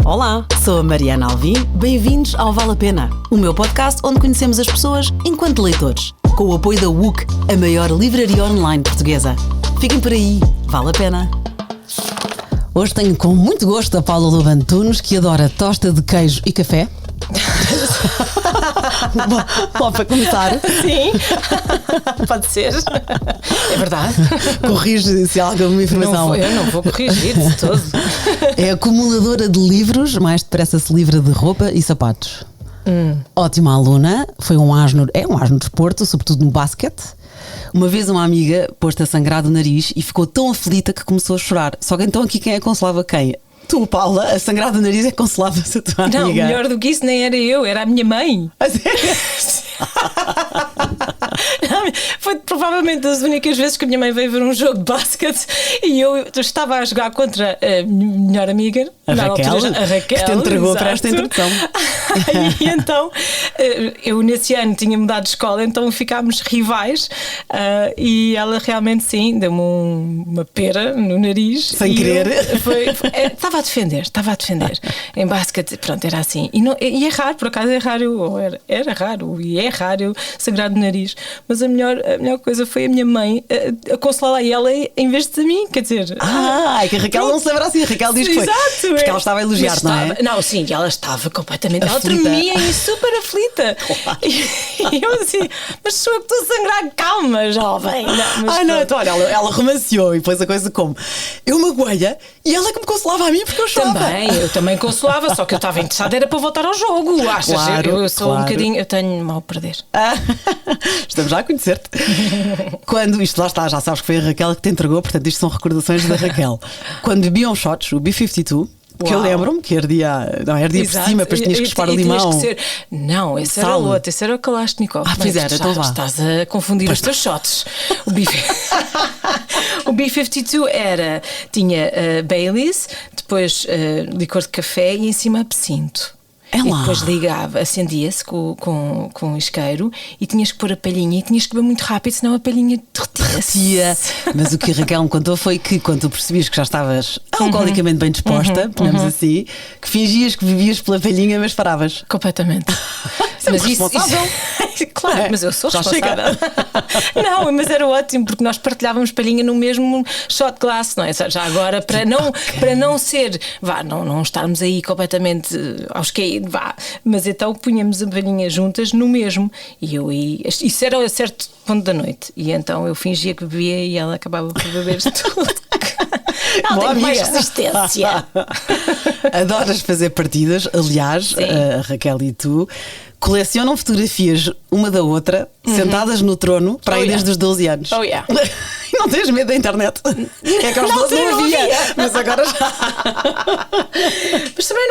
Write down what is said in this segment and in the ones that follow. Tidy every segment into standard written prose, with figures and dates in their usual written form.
Olá, sou a Mariana Alvim, bem-vindos ao Vale a Pena, o meu podcast onde conhecemos as pessoas enquanto leitores, com o apoio da WUC, a maior livraria online portuguesa. Fiquem por aí, vale a pena. Hoje tenho com muito gosto a Paula Lobo Antunes, que adora tosta de queijo e café. Bom, para começar. Sim, pode ser. É verdade. Corrige se há alguma informação. Eu não vou corrigir de todo. É acumuladora de livros, mais depressa se livra de roupa e sapatos. Ótima aluna, é um asno de desporto, sobretudo no basquete. Uma vez uma amiga pôs-te a sangrar do nariz e ficou tão aflita que começou a chorar. Só que então aqui quem a consolava quem? Tu, Paula, a sangrar do nariz é consolava-se a tua amiga. Não, melhor do que isso nem era eu, era a minha mãe. Foi provavelmente das únicas vezes que a minha mãe veio ver um jogo de basquete e eu estava a jogar contra a minha melhor amiga, a Raquel, que te entregou exato. Para esta introdução. E então eu nesse ano tinha mudado de escola, então ficámos rivais, e ela realmente sim deu-me uma pera no nariz. Sem querer. Estava a defender em basquete, pronto, era assim. E é raro, por acaso é raro, era raro e é raro sangrar do nariz, mas a melhor coisa foi a minha mãe a consolar ela em vez de mim, quer dizer. É que a Raquel não se lembra assim, a Raquel diz que foi. Exato, porque ela estava a elogiar, não é? Não, sim, ela estava completamente, aflita. ela tremia e super aflita. Claro. E eu assim, mas sou eu que estou a sangrar, calma, jovem. Não, então olha, ela romanceou e pôs a coisa como eu magoei-a e ela que me consolava a mim porque eu chorava. Eu também consolava, só que eu estava interessada era para voltar ao jogo. Achas? Claro, eu sou um bocadinho, eu tenho mal a perder. Estamos já a conhecer-te. Quando isto lá está, já sabes que foi a Raquel que te entregou, portanto isto são recordações da Raquel. Quando bebiam shots, o B-52, que eu lembro-me que herdia por cima, depois tinhas que chupar o limão. Não, esse era o outro, esse era o Kalashnikov. Pois era, então vá. Estás a confundir os teus shots. O B-52 tinha Baileys, depois licor de café e em cima absinto. E depois acendia-se com o isqueiro e tinhas que pôr a palhinha e tinhas que beber muito rápido, senão a palhinha derretia. Mas o que a Raquel me contou foi que quando tu percebias que já estavas alcoolicamente bem disposta, digamos assim, que fingias que bebias pela palhinha, mas paravas. Completamente. Mas isso claro, mas eu sou responsável. Não, mas era ótimo porque nós partilhávamos palhinha no mesmo shot glass, não é? Já agora para não ser, não estarmos aí completamente aos caídos, mas então punhamos a palhinha juntas no mesmo e isso era a certo ponto da noite e então eu fingia que bebia e ela acabava por beber tudo. Ela tem mais resistência. Adoras fazer partidas, aliás, a Raquel e tu colecionam fotografias uma da outra, sentadas no trono, para aí desde os 12 anos. E não tens medo da internet? É que aos 12 não havia, mas agora já. Mas também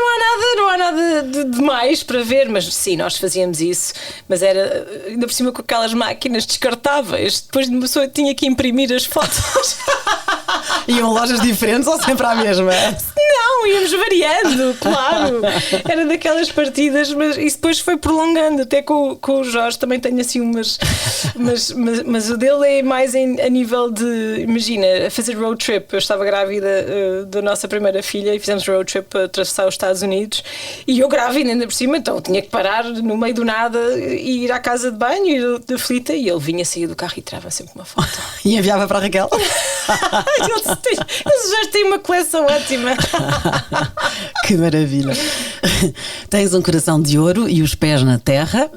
não há nada de mais para ver, mas sim, nós fazíamos isso, mas era ainda por cima com aquelas máquinas descartáveis, depois de uma pessoa tinha que imprimir as fotos. Iam lojas diferentes ou sempre à mesma? Não, íamos variando, claro. Era daquelas partidas, mas isso depois foi prolongando. Até com o Jorge também tenho assim umas. Mas o dele é mais a nível de. Imagina, fazer road trip. Eu estava grávida da nossa primeira filha e fizemos road trip para atravessar os Estados Unidos. E eu grávida ainda por cima, então tinha que parar no meio do nada e ir à casa de banho, ir de aflita. E ele vinha sair do carro e tirava sempre uma foto. E enviava para a Raquel? Eles já têm uma coleção ótima. Que maravilha. Tens um coração de ouro e os pés na terra.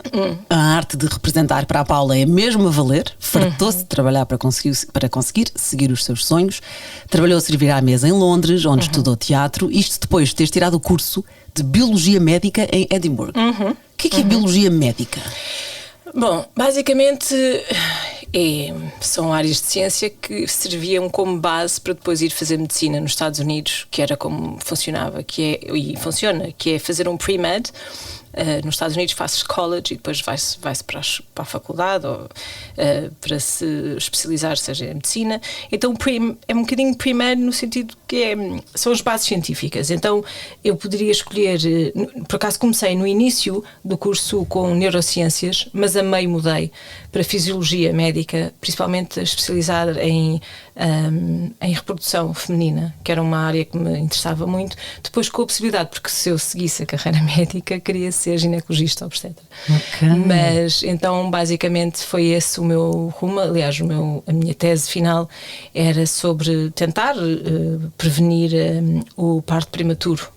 A arte de representar para a Paula é mesmo a valer. Fartou-se de trabalhar para conseguir seguir os seus sonhos. Trabalhou a servir à mesa em Londres, onde estudou teatro. Isto depois de teres tirado o curso de Biologia Médica em Edimburgo. O que é Biologia Médica? Bom, basicamente são áreas de ciência que serviam como base para depois ir fazer medicina nos Estados Unidos, que era como funcionava, e funciona, que é fazer um pre-med. Nos Estados Unidos fazes college e depois vai-se para a faculdade ou para se especializar, seja em medicina. Então é um bocadinho pre-med no sentido que são as bases científicas. Então eu poderia escolher, por acaso comecei no início do curso com neurociências, mas a meio mudei para fisiologia médica, principalmente a especializar em em reprodução feminina, que era uma área que me interessava muito. Depois com a possibilidade, porque se eu seguisse a carreira médica, queria ser ginecologista obstetra. Okay. Mas então basicamente foi esse o meu rumo. Aliás, a minha tese final era sobre tentar prevenir o parto prematuro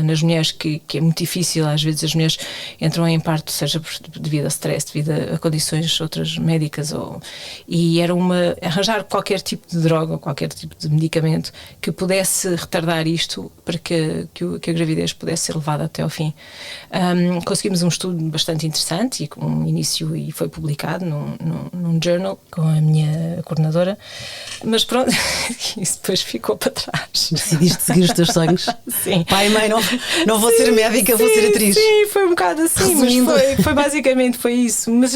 nas mulheres, que é muito difícil. Às vezes as mulheres entram em parto, seja devido a stress, devido a condições outras médicas, e era arranjar qualquer tipo de droga, qualquer tipo de medicamento que pudesse retardar isto para que a gravidez pudesse ser levada até ao fim. Conseguimos um estudo bastante interessante e com um início, e foi publicado num journal com a minha coordenadora, mas pronto, isso depois ficou para trás. Decidiste seguir os teus sonhos? Sim. Pai e mãe, não vou ser médica, vou ser atriz. Sim, foi um bocado assim. Resumindo. Mas foi basicamente foi isso. Mas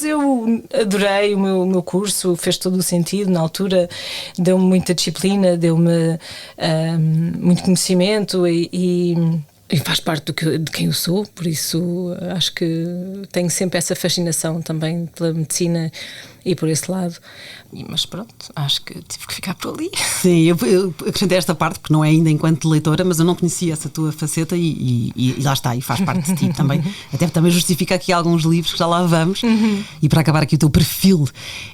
eu adorei o meu curso, fez todo o sentido. Na altura deu-me muita disciplina, deu-me muito conhecimento e faz parte de quem eu sou. Por isso acho que tenho sempre essa fascinação também pela medicina e por esse lado. Mas pronto, acho que tive que ficar por ali. Sim, eu acrescentei esta parte porque não é ainda enquanto leitora, mas eu não conhecia essa tua faceta e lá está, e faz parte de ti também. Até também justifica aqui alguns livros que já lá vamos. E para acabar aqui, o teu perfil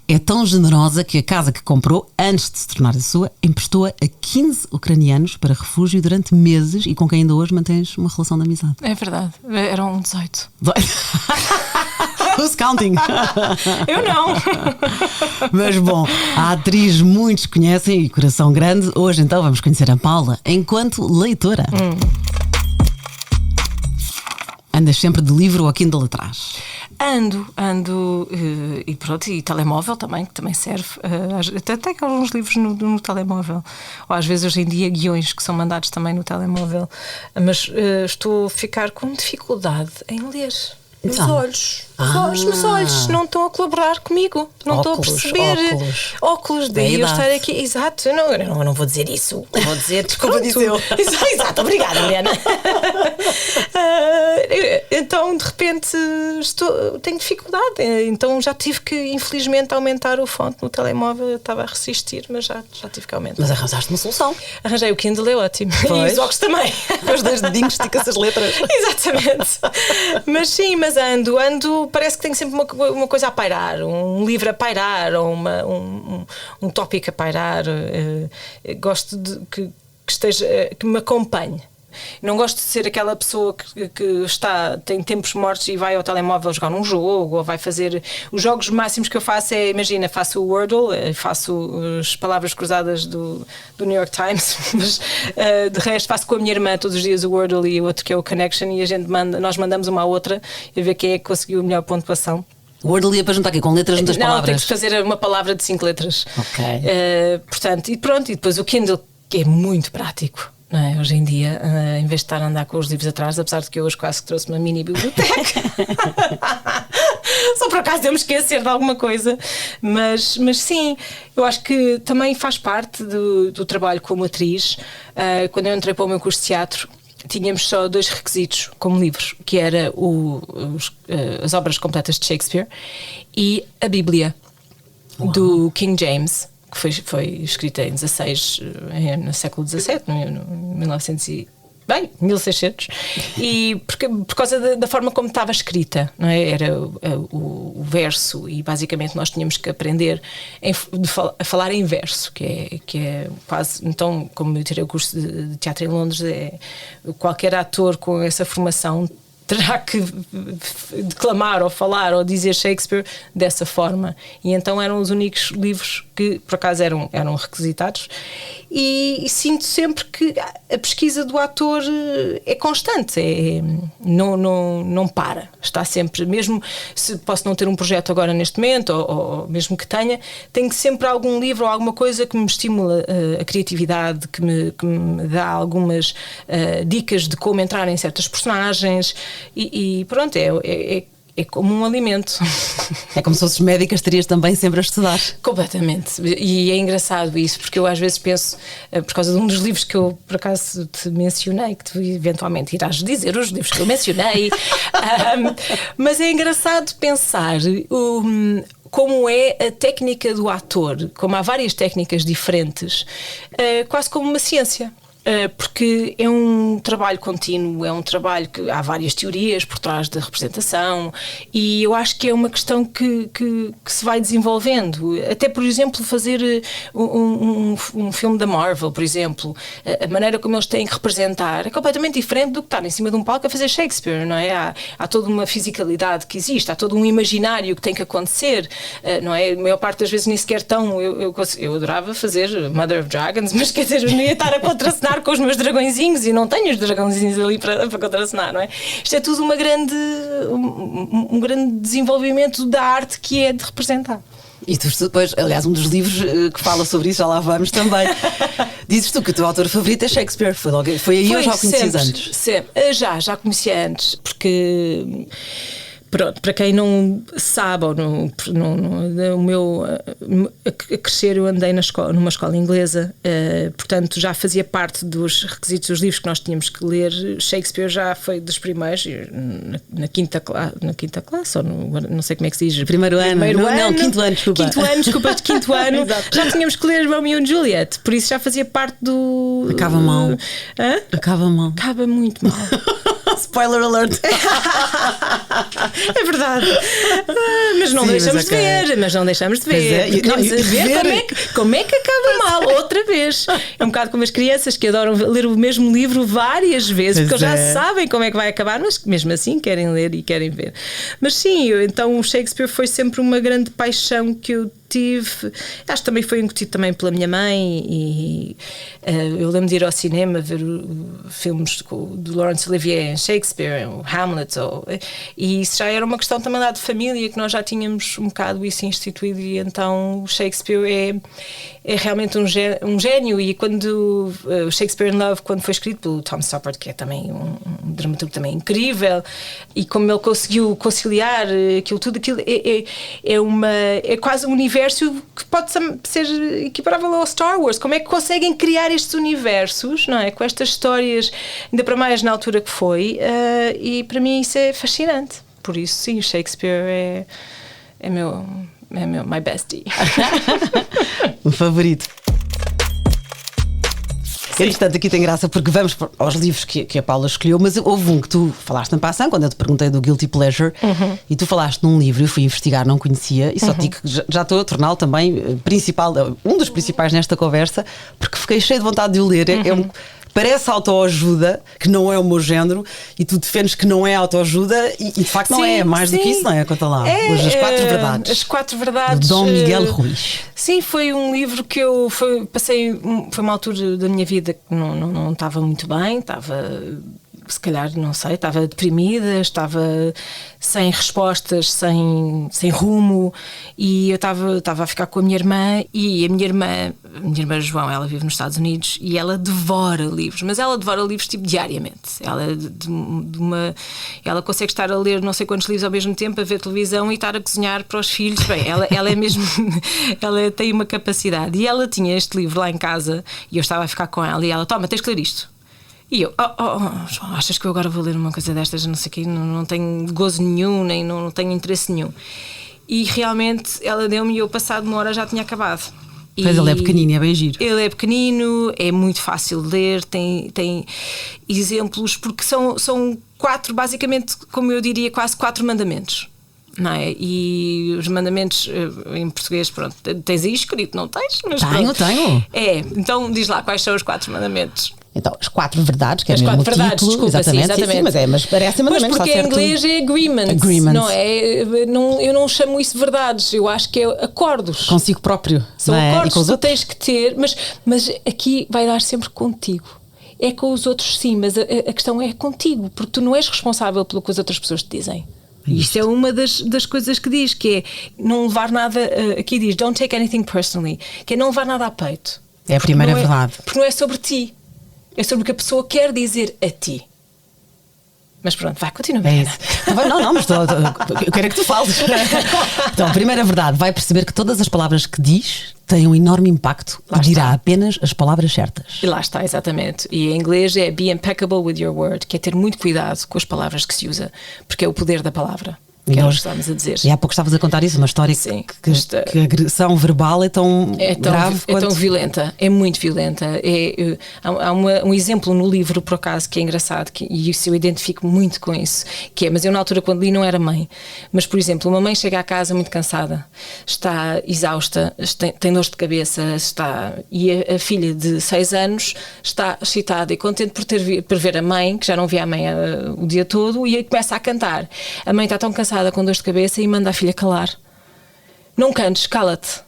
é tão generosa que a casa que comprou antes de se tornar a sua emprestou-a a 15 ucranianos para refúgio durante meses e com quem ainda hoje mantens uma relação de amizade. É verdade, eram 18. Who's counting? Eu não. Mas bom, a atriz muitos conhecem e coração grande. Hoje então vamos conhecer a Paula enquanto leitora. Andas sempre de livro ou Kindle atrás? Ando e pronto, e telemóvel também, que também serve. Até tenho alguns livros no telemóvel. Ou às vezes hoje em dia guiões que são mandados também no telemóvel. Mas estou a ficar com dificuldade em ler. Os meus olhos não estão a colaborar comigo, não estou a perceber. Óculos, daí eu estar aqui. Exato, eu não vou dizer isso. Vou dizer, desculpa, dizer. Exato, obrigada, Mariana. Então, de repente, tenho dificuldade. Então, já tive que, infelizmente, aumentar o fonte no telemóvel. Eu estava a resistir, mas já tive que aumentar. Mas arranjaste uma solução. Arranjei o Kindle, é ótimo. Pois. E os óculos também. Com os 2 dedinhos, estica-se as letras. Exatamente. Mas sim, mas ando, parece que tenho sempre uma coisa a pairar, um livro a pairar, ou um tópico a pairar. Gosto de que me acompanhe. Não gosto de ser aquela pessoa que tem tempos mortos e vai ao telemóvel jogar num jogo, ou vai fazer. Os jogos máximos que eu faço imagina, faço o Wordle, faço as palavras cruzadas do New York Times, mas de resto faço com a minha irmã todos os dias o Wordle e o outro que é o Connection, e nós mandamos uma à outra e ver quem é que conseguiu a melhor pontuação. O Wordle ia para juntar aqui com letras juntas palavras? Não, tem que fazer uma palavra de 5 letras. Ok. Portanto, e pronto, e depois o Kindle, que é muito prático. Não é? Hoje em dia, em vez de estar a andar com os livros atrás, apesar de que eu hoje quase que trouxe uma mini biblioteca, só por acaso de eu me esquecer de alguma coisa, mas sim, eu acho que também faz parte do trabalho como atriz. Quando eu entrei para o meu curso de teatro, tínhamos só 2 requisitos como livros, que era as obras completas de Shakespeare e a Bíblia. Uau. Do King James, que foi escrita em 16, no século XVII, no 1600, e por causa da forma como estava escrita, não é? Era o verso, e basicamente nós tínhamos que aprender a falar em verso, que é quase. Então, como eu tirei o curso de teatro em Londres, qualquer ator com essa formação terá que declamar ou falar ou dizer Shakespeare dessa forma, e então eram os únicos livros que por acaso eram requisitados, e sinto sempre que a pesquisa do ator é constante, não para, está sempre, mesmo se posso não ter um projeto agora neste momento, ou mesmo que tenho sempre algum livro ou alguma coisa que me estimula a criatividade, que me dá algumas dicas de como entrar em certas personagens, e pronto, é como um alimento. É como se fosses médica, estarias também sempre a estudar. Completamente. E é engraçado isso, porque eu às vezes penso, por causa de um dos livros que eu por acaso te mencionei, que tu eventualmente irás dizer os livros que eu mencionei, mas é engraçado pensar como é a técnica do ator, como há várias técnicas diferentes, quase como uma ciência. Porque é um trabalho contínuo, é um trabalho que há várias teorias por trás da representação, e eu acho que é uma questão que se vai desenvolvendo. Até, por exemplo, fazer um filme da Marvel, por exemplo, a maneira como eles têm que representar é completamente diferente do que estar em cima de um palco a fazer Shakespeare, não é? Há toda uma fisicalidade que existe, há todo um imaginário que tem que acontecer, não é? A maior parte das vezes nem sequer tão... Eu adorava fazer Mother of Dragons, mas quer dizer, eu não ia estar a contracenar com os meus dragõezinhos, e não tenho os dragõezinhos ali para contracenar, não é? Isto é tudo um grande desenvolvimento da arte que é de representar. E tu depois, aliás, um dos livros que fala sobre isso, já lá vamos também. Dizes tu que o teu autor favorito é Shakespeare. Foi aí, eu já o conheces antes? Sempre. Já conhecia porque... Pronto, para quem não sabe, o meu a crescer, eu andei numa escola inglesa, portanto já fazia parte dos requisitos dos livros que nós tínhamos que ler. Shakespeare já foi dos primeiros, na quinta classe, ou não sei como é que se diz. Primeiro ano, quinto ano, desculpa. Quinto ano, já tínhamos que ler Romeo and Juliet, por isso já fazia parte do... Acaba mal. Acaba mal. Acaba muito mal. Spoiler alert. É verdade. Mas não deixamos de ver. Mas não deixamos de ver. Como é que acaba mal outra vez. É um bocado como as crianças que adoram ler o mesmo livro várias vezes, porque já sabem como é que vai acabar, mas mesmo assim querem ler e querem ver. Mas sim, então o Shakespeare foi sempre uma grande paixão que eu tive. Acho que também foi incutido também pela minha mãe, e eu lembro de ir ao cinema ver filmes do Laurence Olivier em Shakespeare, o Hamlet, e isso já era uma questão também lá de família, que nós já tínhamos um bocado isso instituído, e então o Shakespeare é realmente um gênio. E quando o Shakespeare in Love, quando foi escrito pelo Tom Stoppard, que é também um dramaturgo também incrível, e como ele conseguiu conciliar aquilo tudo, é quase um universo que pode ser equiparável ao Star Wars. Como é que conseguem criar estes universos, não é? Com estas histórias, ainda para mais na altura que foi, e para mim isso é fascinante. Por isso, sim, Shakespeare é my bestie. O favorito. Entretanto, aqui tem graça porque vamos aos livros que a Paula escolheu, mas houve um que tu falaste na passagem, quando eu te perguntei do Guilty Pleasure, e tu falaste num livro, eu fui investigar, não conhecia, e só digo que já estou a torná-lo também um dos principais nesta conversa, porque fiquei cheio de vontade de o ler. Parece autoajuda, que não é o meu género, e tu defendes que não é autoajuda, e de facto não é mais do que isso, não é? Conta lá. As 4 verdades. As 4 verdades. De Dom Miguel Ruiz. Sim, foi um livro que eu passei. Foi uma altura da minha vida que não estava muito bem, se calhar, não sei, estava deprimida, estava sem respostas, sem rumo, e eu estava a ficar com a minha irmã, e a minha irmã João, ela vive nos Estados Unidos, e ela devora livros, mas ela devora livros tipo diariamente. Ela consegue estar a ler não sei quantos livros ao mesmo tempo, a ver televisão e estar a cozinhar para os filhos. Bem, ela é mesmo ela tem uma capacidade, e ela tinha este livro lá em casa, e eu estava a ficar com ela, e ela: toma, tens que ler isto. E eu: João, achas que eu agora vou ler uma coisa destas? Não sei o quê, não tenho gozo nenhum, nem não tenho interesse nenhum. E realmente ela deu-me, e eu, passado uma hora, já tinha acabado. Mas ele é pequenino, é bem giro. Ele é pequenino, é muito fácil de ler, tem exemplos, porque são 4, basicamente, como eu diria, quase 4 mandamentos. Não é? E os mandamentos em português, pronto, tens aí escrito, não tens? Mas tenho. Então diz lá quais são os 4 mandamentos. Então, as 4 verdades, que é as mesmo 4 verdades, título, desculpa, exatamente. Sim, mas parece mandamentos. Pois, porque em inglês é agreements, não é? Eu não chamo isso de verdades, eu acho que é acordos. Consigo próprio. São acordos que tu tens que ter, mas aqui vai dar sempre contigo. É com os outros, sim, mas a questão é contigo, porque tu não és responsável pelo que as outras pessoas te dizem. Isto é uma das coisas que diz, que é não levar nada, aqui diz don't take anything personally, que é não levar nada a peito. É a primeira verdade. Porque não é sobre ti, é sobre o que a pessoa quer dizer a ti. Mas pronto, vai, continua. Não, mas eu quero que tu fales. Então, a primeira verdade, vai perceber que todas as palavras que diz têm um enorme impacto e dirá apenas as palavras certas. E lá está, exatamente. E em inglês é be impeccable with your word, que é ter muito cuidado com as palavras que se usa, porque é o poder da palavra. que nós estávamos a dizer. E há pouco estavas a contar isso, uma história que a agressão verbal é tão grave. É tão violenta, é muito violenta. Há um exemplo no livro, por acaso, que é engraçado, e isso eu identifico muito com isso, que é, mas eu na altura quando li não era mãe, mas por exemplo, uma mãe chega à casa muito cansada, está exausta, tem dor de cabeça, e a filha de 6 anos está excitada e contente por ver a mãe, que já não via a mãe o dia todo, e começa a cantar. A mãe está tão cansada, com dor de cabeça, e manda a filha calar. Não cantes, cala-te.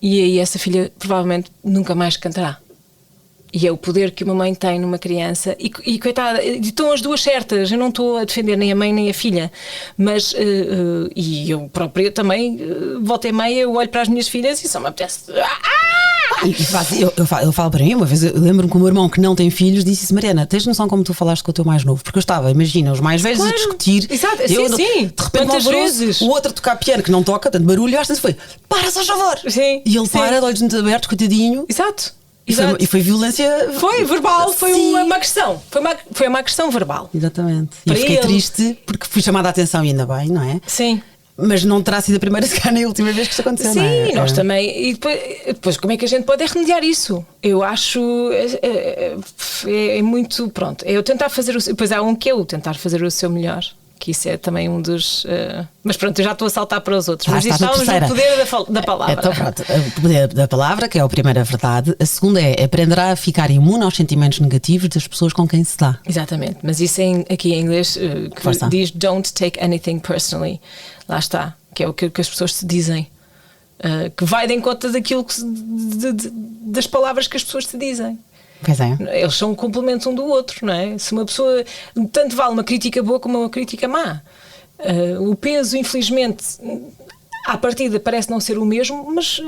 E aí essa filha provavelmente nunca mais cantará. E é o poder que uma mãe tem numa criança. E coitada, estão as duas certas. Eu não estou a defender nem a mãe nem a filha. Mas, e eu própria também, volta e meia, eu olho para as minhas filhas e só me apetece... Eu falo para mim, uma vez eu lembro-me que o meu irmão, que não tem filhos, disse: Mariana, tens noção como tu falaste com o teu mais novo? Porque eu estava, imagina, os mais velhos a discutir. Exato, eu, sim. De repente, vezes? O outro a tocar piano, que não toca, tanto barulho, e às vezes foi: para, só favor! Sim, e ele para, de olhos muito abertos, coitadinho. Exato. E foi violência. Foi verbal, foi uma agressão. Foi uma agressão verbal. Exatamente. E eu fiquei triste porque fui chamada a atenção, e ainda bem, não é? Sim. Mas não terá sido a primeira, se calhar, nem a última vez que isto aconteceu. Sim, não é? Nós também. E depois, como é que a gente pode remediar isso? Eu acho. É muito. Pronto. É eu tentar fazer o. Depois há um que é o tentar fazer o seu melhor. Que isso é também um dos. Mas pronto, eu já estou a saltar para os outros. Mas isto estávamos no poder da palavra. Então, pronto, o poder da palavra, que é a primeira verdade. A segunda é: aprenderá a ficar imune aos sentimentos negativos das pessoas com quem se dá. Exatamente, mas isso aqui em inglês que diz don't take anything personally. Lá está, que é o que as pessoas se dizem. Que vai de encontro daquilo das palavras que as pessoas te dizem. Pois é. Eles são um complemento um do outro, não é? Se uma pessoa, tanto vale uma crítica boa como uma crítica má. O peso, infelizmente, à partida parece não ser o mesmo, mas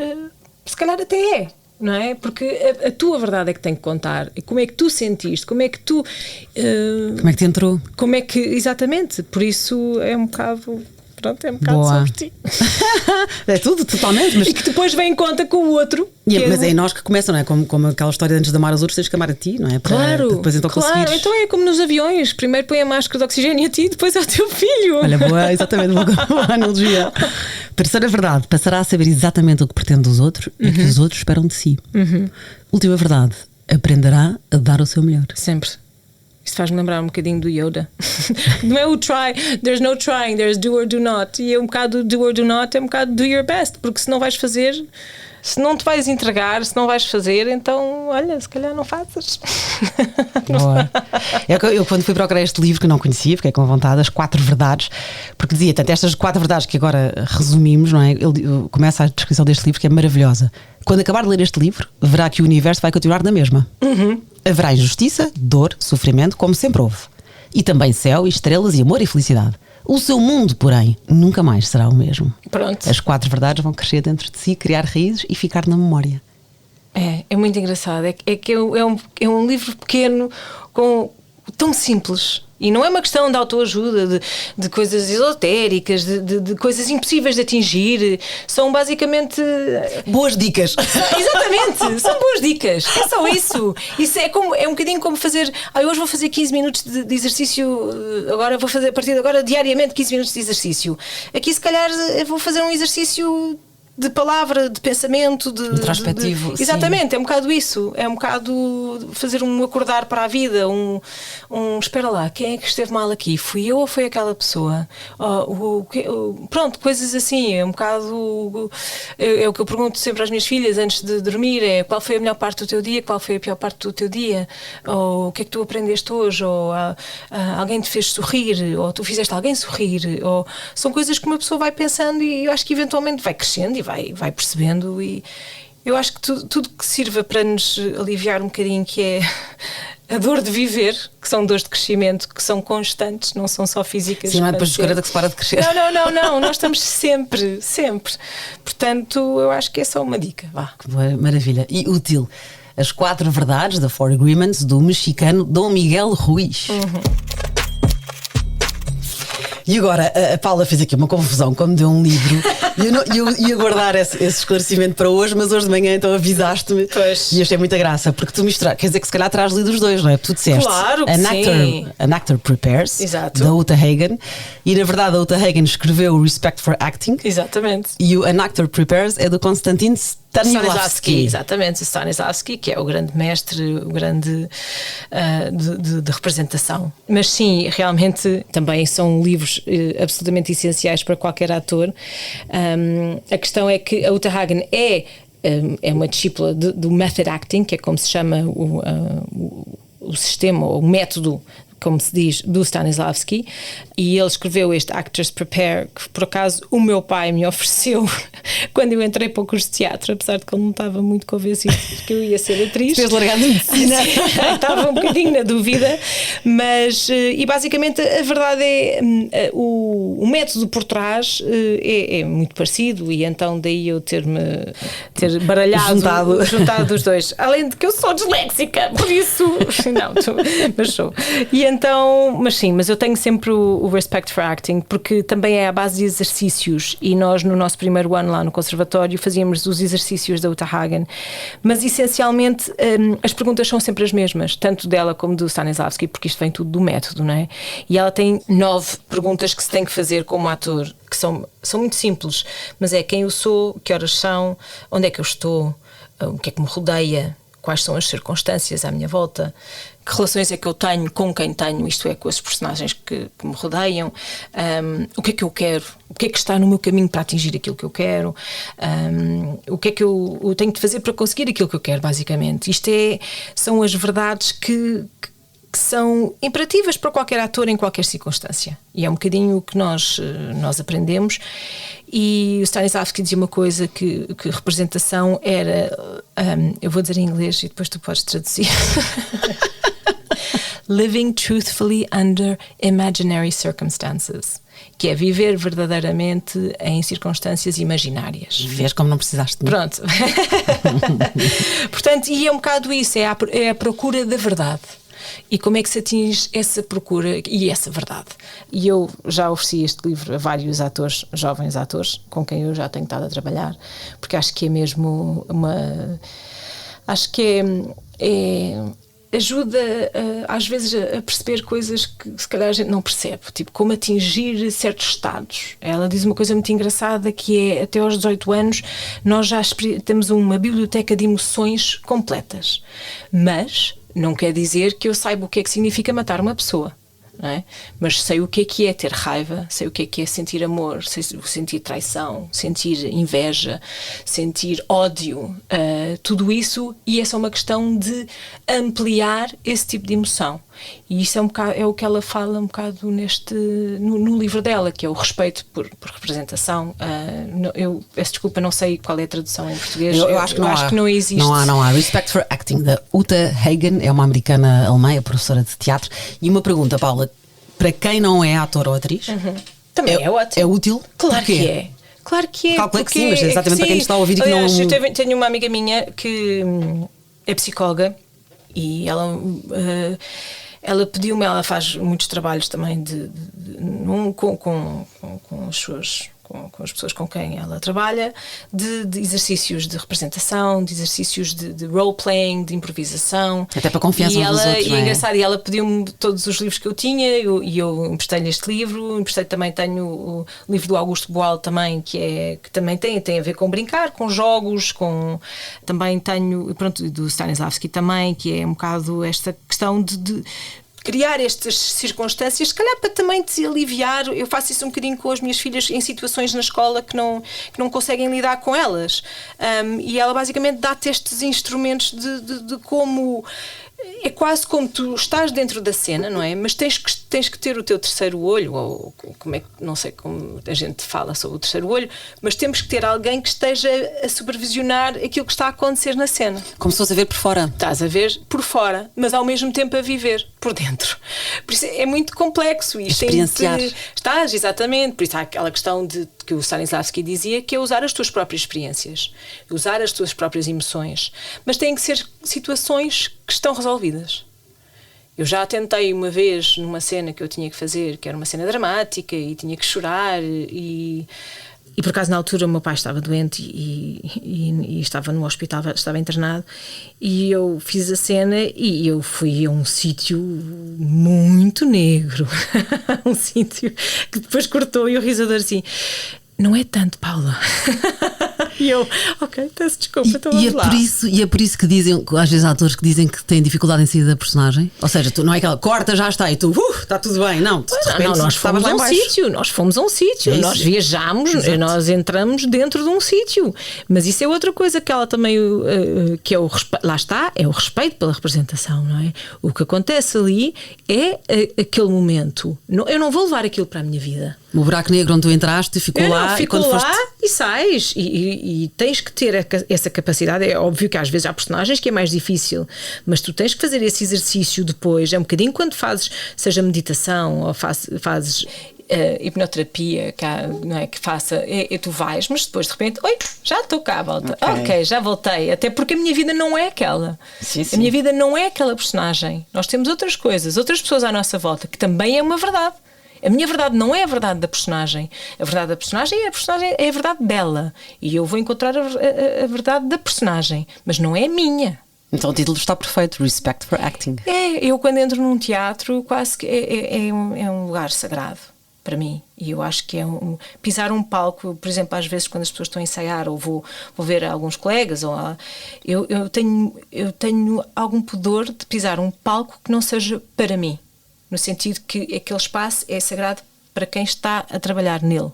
se calhar até é, não é? Porque a tua verdade é que tem que contar. Como é que tu sentiste? Como é que tu... como é que te entrou? Como é que... Exatamente. Por isso é um bocado... Pronto, é um bocado sobre ti. É tudo, totalmente. Mas... E que depois vem em conta com o outro. Mas é em nós que começa, não é? Como aquela história antes de amar os outros, tens que amar a ti, não é? Para depois então conseguires. Então é como nos aviões: primeiro põe a máscara de oxigênio a ti, depois ao teu filho. Olha, boa, exatamente, boa analogia. Terceira verdade: passará a saber exatamente o que pretende dos outros e o que os outros esperam de si. Última verdade: aprenderá a dar o seu melhor. Sempre. Isto faz-me lembrar um bocadinho do Yoda. Não é o try, there's no trying, there's do or do not. E é um bocado do or do not, é um bocado do your best. Porque se não vais fazer, se não te vais entregar, se não vais fazer, então, olha, se calhar não fazes. Boa. Eu quando fui procurar este livro, que não conhecia, fiquei com vontade, As 4 Verdades, porque dizia, tanto estas 4 verdades que agora resumimos, não é? Ele começa a descrição deste livro, que é maravilhosa. Quando acabar de ler este livro, verá que o universo vai continuar na mesma. Haverá injustiça, dor, sofrimento, como sempre houve. E também céu, estrelas e amor e felicidade. O seu mundo, porém, nunca mais será o mesmo. Pronto. As 4 verdades vão crescer dentro de si, criar raízes e ficar na memória. É muito engraçado. É um livro pequeno, tão simples. E não é uma questão de autoajuda, de coisas esotéricas, de coisas impossíveis de atingir. São basicamente... boas dicas. Exatamente, são boas dicas. É só isso. Isso é um bocadinho como fazer... hoje vou fazer 15 minutos de exercício, agora vou fazer a partir de agora diariamente 15 minutos de exercício. Aqui se calhar vou fazer um exercício... de palavra, de pensamento, introspectivo. Exatamente, é um bocado isso. É um bocado fazer um acordar para a vida, espera lá, quem é que esteve mal aqui? Fui eu ou foi aquela pessoa? Pronto, coisas assim. É um bocado... É o que eu pergunto sempre às minhas filhas antes de dormir: qual foi a melhor parte do teu dia, qual foi a pior parte do teu dia, ou o que é que tu aprendeste hoje, ou alguém te fez sorrir, ou tu fizeste alguém sorrir, ou são coisas que uma pessoa vai pensando e eu acho que eventualmente vai crescendo e vai percebendo. E eu acho que tudo que sirva para nos aliviar um bocadinho, que é a dor de viver, que são dores de crescimento, que são constantes, não são só físicas. Sim, mas depois de 40 que se para de crescer. Não, nós estamos sempre. Portanto, eu acho que é só uma dica. Vá. Maravilha. E útil: As 4 verdades, The 4 Agreements, do mexicano Dom Miguel Ruiz. E agora, a Paula fez aqui uma confusão quando deu um livro. E eu ia guardar esse esclarecimento para hoje, mas hoje de manhã então avisaste-me. Pois. E achei muita graça, porque tu misturaste. Quer dizer que se calhar terás lido os dois, não é? Tu disseste. Claro que sim. An Actor Prepares, Exato. da Uta Hagen. E na verdade a Uta Hagen escreveu o Respect for Acting. Exatamente. E o An Actor Prepares é do Konstantin Stanislavski. Exatamente, Stanislavski, que é o grande mestre, o grande de representação. Mas sim, realmente também são livros absolutamente essenciais para qualquer ator. A questão é que a Uta Hagen é uma discípula do method acting, que é como se chama o sistema, ou o método, como se diz, do Stanislavski, e ele escreveu este Actors Prepare, que por acaso o meu pai me ofereceu quando eu entrei para o curso de teatro, apesar de que ele não estava muito convencido de que eu ia ser atriz. Tens largado a medicina. Estava um bocadinho na dúvida, mas e basicamente a verdade é o método por trás é muito parecido, e então daí eu ter baralhado, juntado os dois. Além de que eu sou disléxica, por isso não, mas sou. E então, mas eu tenho sempre o Respect for Acting, porque também é à base de exercícios, e nós no nosso primeiro ano lá no conservatório fazíamos os exercícios da Uta Hagen, mas essencialmente as perguntas são sempre as mesmas, tanto dela como do Stanislavski, porque isto vem tudo do método, não é? E ela tem 9 perguntas que se tem que fazer como ator, que são muito simples, mas é quem eu sou, que horas são, onde é que eu estou, o que é que me rodeia, quais são as circunstâncias à minha volta, que relações é que eu tenho com quem tenho, isto é, com as personagens que me rodeiam, o que é que eu quero, o que é que está no meu caminho para atingir aquilo que eu quero, o que é que eu tenho de fazer para conseguir aquilo que eu quero, basicamente. São as verdades que são imperativas para qualquer ator em qualquer circunstância, e é um bocadinho o que nós aprendemos. E o Stanislavski dizia uma coisa, que representação era, eu vou dizer em inglês e depois tu podes traduzir. Living truthfully under imaginary circumstances, que é viver verdadeiramente em circunstâncias imaginárias. Vês como não precisaste de mim. Pronto. Portanto, e é um bocado isso, é a procura da verdade. E como é que se atinge essa procura e essa verdade? E eu já ofereci este livro a vários atores, jovens atores, com quem eu já tenho estado a trabalhar, porque acho que é mesmo acho que ajuda às vezes a perceber coisas que se calhar a gente não percebe, tipo como atingir certos estados. Ela diz uma coisa muito engraçada, que é, até aos 18 anos nós já temos uma biblioteca de emoções completas, mas não quer dizer que eu saiba o que é que significa matar uma pessoa, não é? Mas sei o que é ter raiva, sei o que é sentir amor, sei sentir traição, sentir inveja, sentir ódio, tudo isso, e é só uma questão de ampliar esse tipo de emoção. E isso é o que ela fala um bocado no livro dela, que é o respeito por representação. Eu peço desculpa, não sei qual é a tradução em português. Eu acho que não existe. Não há. Respect for Acting, da Uta Hagen, é uma americana alemã, é professora de teatro. E uma pergunta, Paula, para quem não é ator ou atriz, também é ótimo. É útil? Claro que é. Claro que é. Calculei que sim, mas exatamente para quem está a ouvir. Aliás, que não... eu tenho uma amiga minha que é psicóloga, e ela pediu-me, ela faz muitos trabalhos também com as pessoas com quem ela trabalha, de exercícios de representação, de exercícios de role-playing, de improvisação. Até para confiança uns dos outros, e é engraçado, e ela pediu-me todos os livros que eu tinha, e eu emprestei-lhe este livro, também tenho o livro do Augusto Boal também, que também tem a ver com brincar, com jogos, também tenho, pronto, do Stanislavski também, que é um bocado esta questão de criar estas circunstâncias, se calhar para também te aliviar. Eu faço isso um bocadinho com as minhas filhas em situações na escola que não conseguem lidar com elas. E ela basicamente dá-te estes instrumentos de como... É quase como tu estás dentro da cena, não é? Mas tens que ter o teu terceiro olho, ou como é que, não sei como a gente fala sobre o terceiro olho, mas temos que ter alguém que esteja a supervisionar aquilo que está a acontecer na cena. Como se fosse a ver por fora. Estás a ver por fora, mas ao mesmo tempo a viver por dentro. Por isso é muito complexo. Experienciar. Estás, exatamente. Por isso há aquela questão que o Stanislavski dizia, que é usar as tuas próprias experiências, usar as tuas próprias emoções. Mas têm que ser situações que estão resolvidas. Eu já tentei uma vez numa cena que eu tinha que fazer, que era uma cena dramática e tinha que chorar e por acaso na altura o meu pai estava doente e estava no hospital, estava internado, e eu fiz a cena e eu fui a um sítio muito negro, um sítio que depois cortou e o realizador assim, não é tanto, Paula. E eu, ok, peço desculpa, então vamos lá. E é por isso que dizem, às vezes há atores que dizem que têm dificuldade em sair da personagem. Ou seja, tu não é aquela corta, já está, e tu, está tudo bem. Não, de repente, nós fomos a um sítio, nós viajámos, nós entramos dentro de um sítio. Mas isso é outra coisa que ela também, que é lá está, é o respeito pela representação, não é? O que acontece ali é aquele momento. Eu não vou levar aquilo para a minha vida. O buraco negro onde tu entraste ficou lá. Ficou lá e sais. E tens que ter essa capacidade. É óbvio que às vezes há personagens que é mais difícil, mas tu tens que fazer esse exercício depois. É um bocadinho quando fazes, seja meditação ou fazes hipnoterapia, não é, que faça, tu vais, mas depois de repente, oi, já estou cá à volta, ok, já voltei, até porque a minha vida não é aquela. Sim. A minha vida não é aquela personagem. Nós temos outras coisas, outras pessoas à nossa volta, que também é uma verdade. A minha verdade não é a verdade da personagem. A verdade da personagem é a verdade dela. E eu vou encontrar a verdade da personagem, mas não é a minha. Então o título está perfeito, Respect for Acting. Eu quando entro num teatro, quase que é um lugar sagrado para mim. E eu acho que pisar um palco, por exemplo, às vezes quando as pessoas estão a ensaiar, ou vou ver alguns colegas, eu tenho algum pudor de pisar um palco que não seja para mim. No sentido que aquele espaço é sagrado para quem está a trabalhar nele.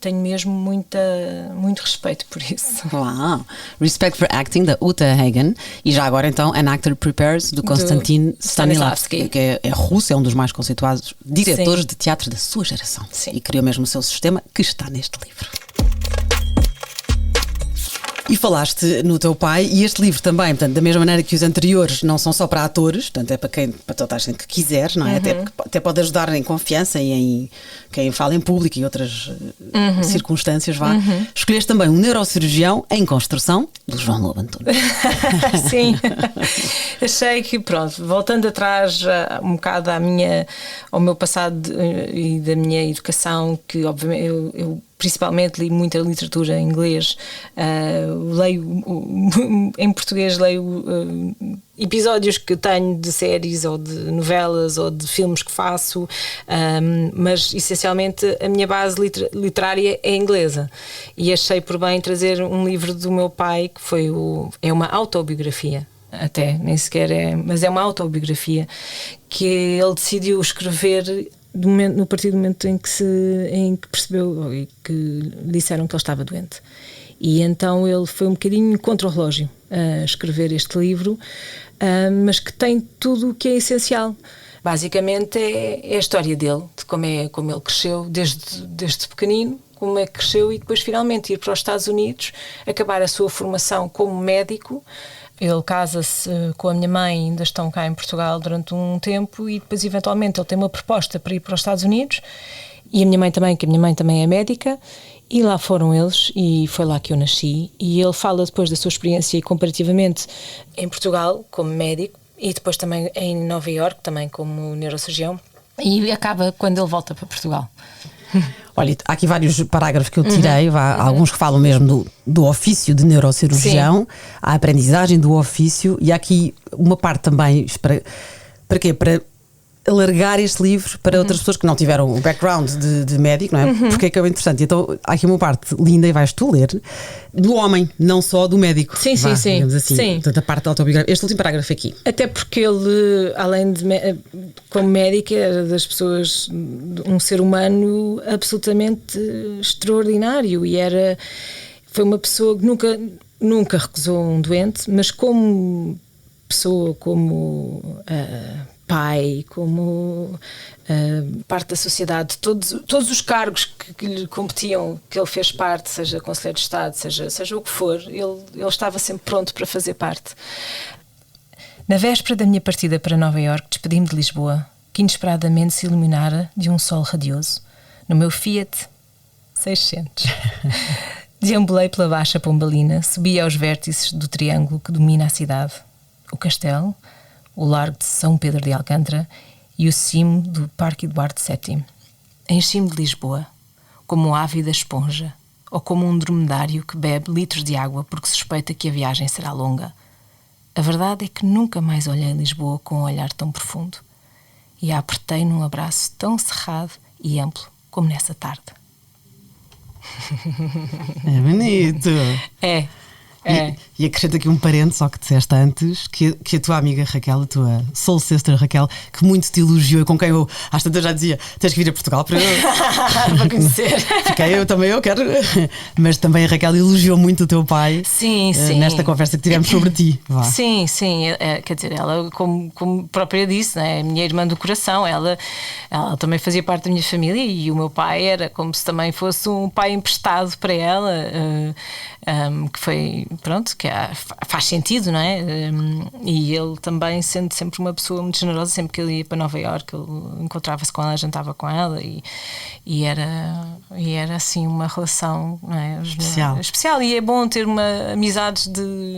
Tenho mesmo muito respeito por isso. Uau! Respect for Acting, da Uta Hagen. E já agora então, An Actor Prepares, do Konstantin Stanislavski, que é russo, é um dos mais conceituados diretores de teatro da sua geração. Sim. E criou mesmo o seu sistema, que está neste livro. E falaste no teu pai, e este livro também, portanto, da mesma maneira que os anteriores não são só para atores, portanto é para toda a gente que quiser, não é? Até pode ajudar em confiança e em quem fala em público e outras circunstâncias, vá. Escolheste também um neurocirurgião em construção, do João Lobo Antunes. Sim, achei que, pronto, voltando atrás um bocado ao meu passado e da minha educação, que obviamente eu principalmente li muita literatura em inglês, leio em português, leio episódios que tenho de séries ou de novelas ou de filmes que faço, mas essencialmente a minha base literária é inglesa, e achei por bem trazer um livro do meu pai que é uma autobiografia. Até, nem sequer mas é uma autobiografia que ele decidiu escrever no partir do momento em que percebeu e que lhe disseram que ele estava doente. E então ele foi um bocadinho contra o relógio a escrever este livro, mas que tem tudo o que é essencial. Basicamente é a história dele, de como ele cresceu desde pequenino, como é que cresceu, e depois finalmente ir para os Estados Unidos, acabar a sua formação como médico. Ele casa-se com a minha mãe, ainda estão cá em Portugal durante um tempo, e depois eventualmente ele tem uma proposta para ir para os Estados Unidos, e a minha mãe também, que a minha mãe também é médica, e lá foram eles, e foi lá que eu nasci. E ele fala depois da sua experiência comparativamente em Portugal como médico, e depois também em Nova Iorque, também como neurocirurgião, e acaba quando ele volta para Portugal. Olha, há aqui vários parágrafos que eu tirei, alguns que falam mesmo do ofício de neurocirurgião, a aprendizagem do ofício, e há aqui uma parte também para quê? Para alargar este livro para outras pessoas que não tiveram o background de médico, não é? Porque é que é interessante. Então há aqui uma parte linda, e vais tu ler, do homem, não só do médico. Sim. Digamos assim. Portanto, a parte da autobiografia. Este último parágrafo aqui. Até porque ele, além de como médico, era das pessoas, um ser humano absolutamente extraordinário, e foi uma pessoa que nunca recusou um doente, mas como pessoa, como pai, como parte da sociedade, todos os cargos que lhe competiam, que ele fez parte, seja Conselheiro de Estado, seja o que for, ele estava sempre pronto para fazer parte. Na véspera da minha partida para Nova Iorque, despedi-me de Lisboa, que inesperadamente se iluminara de um sol radioso, no meu Fiat 600. Deambulei pela Baixa Pombalina, subi aos vértices do triângulo que domina a cidade, o castelo, o Largo de São Pedro de Alcântara e o cimo do Parque Eduardo VII. Enchi-me de Lisboa, como a ávida esponja, ou como um dromedário que bebe litros de água porque suspeita que a viagem será longa. A verdade é que nunca mais olhei Lisboa com um olhar tão profundo e a apertei num abraço tão cerrado e amplo como nessa tarde. É bonito. É. E acrescento aqui um parente, só que disseste antes, que a tua amiga Raquel, a tua soul sister Raquel, que muito te elogiou e com quem eu às tantas já dizia: tens que vir a Portugal para eu para conhecer. Fiquei, eu quero. Mas também a Raquel elogiou muito o teu pai. Sim. Nesta conversa que tivemos sobre ti. Vá. Sim. Quer dizer, ela, como própria disse, né, é a minha irmã do coração. Ela também fazia parte da minha família e o meu pai era como se também fosse um pai emprestado para ela, que foi. Pronto, que faz sentido, não é? E ele também, sendo sempre uma pessoa muito generosa, sempre que ele ia para Nova Iorque, ele encontrava-se com ela, jantava com ela e era assim uma relação, não é? Especial. E é bom ter uma amizade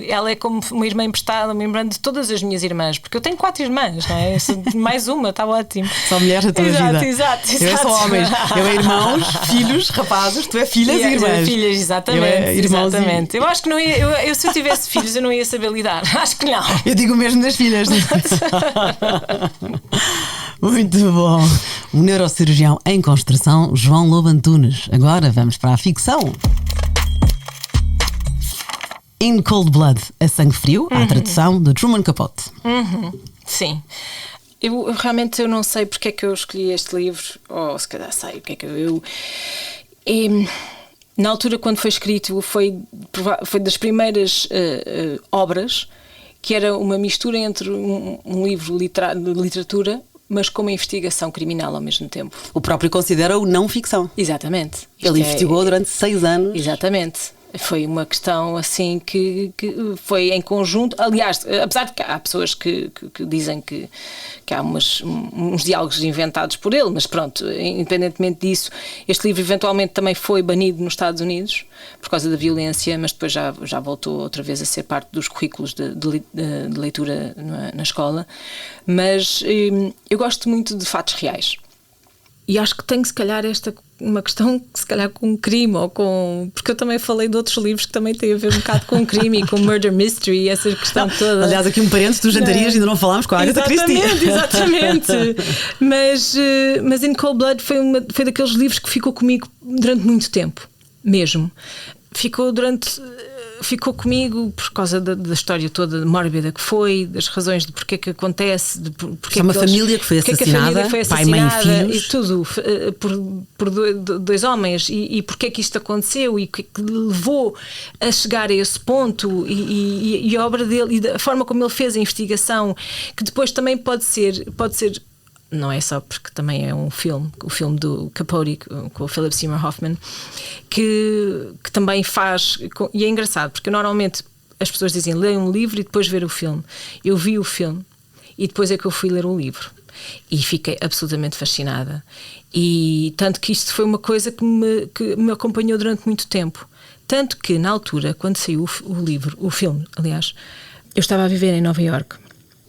ela é como uma irmã emprestada, uma irmã de todas as minhas irmãs, porque eu tenho 4 irmãs, não é? Mais uma, está ótimo. Só mulheres da tua vida. Exato. Eu sou homens, eu é irmãos, filhos, rapazes, tu é filhas e irmãs. Filhas, exatamente. Eu acho que não ia. Eu, se eu tivesse filhos, eu não ia saber lidar. Acho que não. Eu digo mesmo das filhas. Muito bom. O neurocirurgião em construção, João Lobo Antunes. Agora vamos para a ficção. In Cold Blood, a sangue frio, a tradução de Truman Capote. Sim. Eu realmente não sei porque é que eu escolhi este livro, ou se calhar sei o que é que na altura, quando foi escrito, foi das primeiras obras que era uma mistura entre um livro de literatura, mas com uma investigação criminal ao mesmo tempo. O próprio considera-o não ficção. Exatamente. Ele investigou durante 6 anos. Exatamente. Foi uma questão assim que foi em conjunto. Aliás, apesar de que há pessoas que dizem que há uns diálogos inventados por ele, mas pronto, independentemente disso, este livro eventualmente também foi banido nos Estados Unidos por causa da violência, mas depois já voltou outra vez a ser parte dos currículos de leitura na escola. Mas eu gosto muito de fatos reais. E acho que tenho, se calhar, uma questão, se calhar, com crime ou com... Porque eu também falei de outros livros que também têm a ver um bocado com crime e com murder mystery e essa questão toda. Aliás, aqui um parente dos jantarias, ainda não falámos com a Agatha Christie. Exatamente. Mas In Cold Blood foi daqueles livros que ficou comigo durante muito tempo, mesmo. Ficou comigo por causa da história toda mórbida que foi, das razões de porque é que acontece, de porque é uma família que foi assassinada, pai, mãe e filhos, e tudo por 2 homens, e porque é que isto aconteceu e o que é que levou a chegar a esse ponto, e a obra dele e a forma como ele fez a investigação, que depois também pode ser não é só porque também é um filme, o filme do Capote com o Philip Seymour Hoffman, que também faz, e é engraçado porque normalmente as pessoas dizem leiam um livro e depois ver o filme. Eu vi o filme e depois é que eu fui ler o livro e fiquei absolutamente fascinada, e tanto que isto foi uma coisa que me acompanhou durante muito tempo, tanto que na altura, quando saiu o filme, aliás, eu estava a viver em Nova Iorque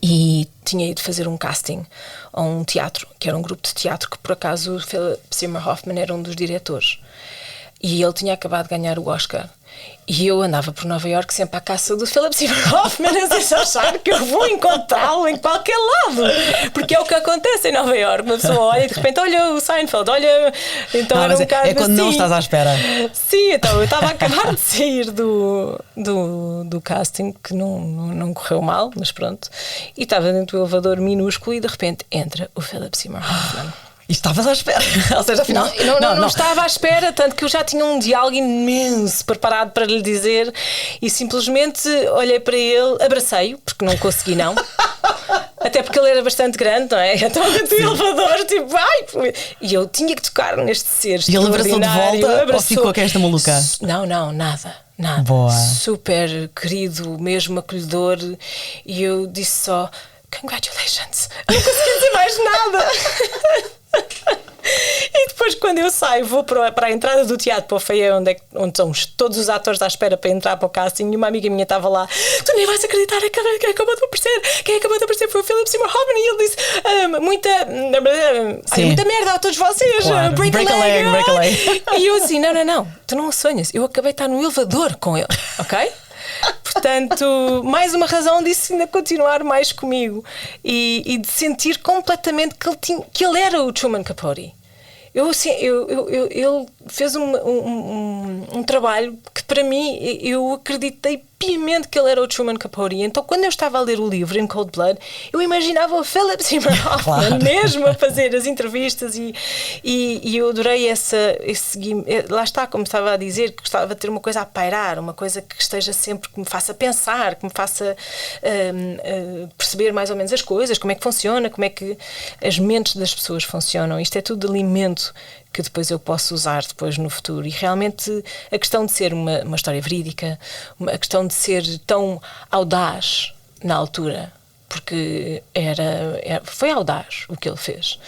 e tinha ido fazer um casting a um teatro, que era um grupo de teatro que por acaso o Philip Seymour Hoffman era um dos diretores, e ele tinha acabado de ganhar o Oscar, e eu andava por Nova Iorque sempre à caça do Philip Seymour Hoffman, a achar que eu vou encontrá-lo em qualquer lado, porque é o que acontece em Nova Iorque. Uma pessoa olha e de repente olha o Seinfeld, olha, então não, era um bocado é quando assim. Não estás à espera. Sim, então eu estava a acabar de sair do casting, que não correu mal, mas pronto, e estava dentro do elevador minúsculo e de repente entra o Philip Seymour Hoffman. E estavas à espera. Ou seja, afinal, não estava à espera, tanto que eu já tinha um diálogo imenso preparado para lhe dizer, e simplesmente olhei para ele, abracei-o, porque não consegui não. Até porque ele era bastante grande, não é? Então eu tinha o elevador, tipo, ai! E eu tinha que tocar neste ser. E ele abraçou de volta ou ficou com esta maluca? Não, nada. Boa. Super querido, mesmo acolhedor, e eu disse só congratulations. Eu não consegui dizer mais nada. E depois, quando eu saio, vou para a entrada do teatro, para o foyer, onde estão todos os atores à espera para entrar para o casting, e uma amiga minha estava lá, tu nem vais acreditar, quem acabou de aparecer foi o Philip Seymour Hoffman, e ele disse muita merda a todos vocês, claro. break a leg. E eu assim, não, tu não sonhas, eu acabei de estar no elevador com ele, ok? Portanto, mais uma razão disso ainda continuar mais comigo e de sentir completamente que ele era o Truman Capote. Ele fez um trabalho que, para mim, eu acreditei piamente que ele era o Truman Capote. Então, quando eu estava a ler o livro, In Cold Blood, eu imaginava o Philip Seymour Hoffman, claro, mesmo a fazer as entrevistas, e eu adorei esse lá está, como estava a dizer, que gostava de ter uma coisa a pairar, uma coisa que esteja sempre, que me faça pensar, que me faça perceber mais ou menos as coisas, como é que funciona, como é que as mentes das pessoas funcionam. Isto é tudo alimento que depois eu posso usar depois no futuro. E realmente a questão de ser uma história verídica, a questão de ser tão audaz na altura, porque foi audaz o que ele fez,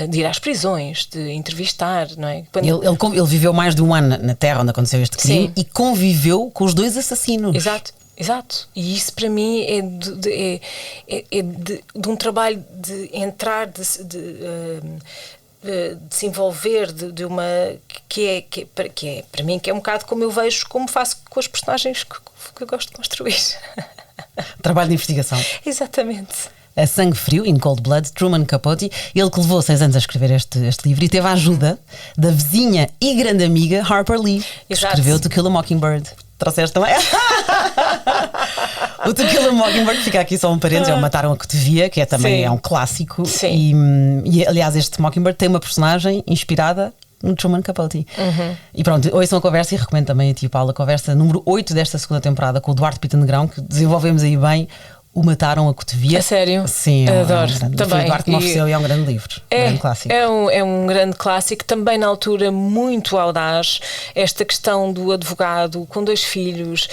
de ir às prisões, de entrevistar, não é? Ele viveu mais de um ano na Terra onde aconteceu este crime. Sim. E conviveu com os 2 assassinos. Exato, e isso para mim é de um trabalho de entrar, de se envolver, de uma que é para mim, que é um bocado como eu vejo, como faço com os personagens que eu gosto de construir. Trabalho de investigação. Exatamente. A sangue frio, In Cold Blood, Truman Capote. Ele que levou 6 anos a escrever este livro e teve a ajuda da vizinha e grande amiga Harper Lee, que escreveu To Kill a Mockingbird. Trouxeste também? O To Kill a Mockingbird, fica aqui só um parênteses, é o Mataram a Cotovia, que também é um clássico. E aliás, este Mockingbird tem uma personagem inspirada no Truman Capote. E pronto, ouçam a conversa, e recomendo também a ti, Paula, a conversa número 8 desta segunda temporada com o Duarte Pita Negrão, que desenvolvemos aí bem o Mataram a Cotovia. A sério? Sim, adoro. Também. Foi o Duarte que me ofereceu, e é um grande livro. Um grande clássico. É um grande clássico, também na altura muito audaz. Esta questão do advogado com 2 filhos,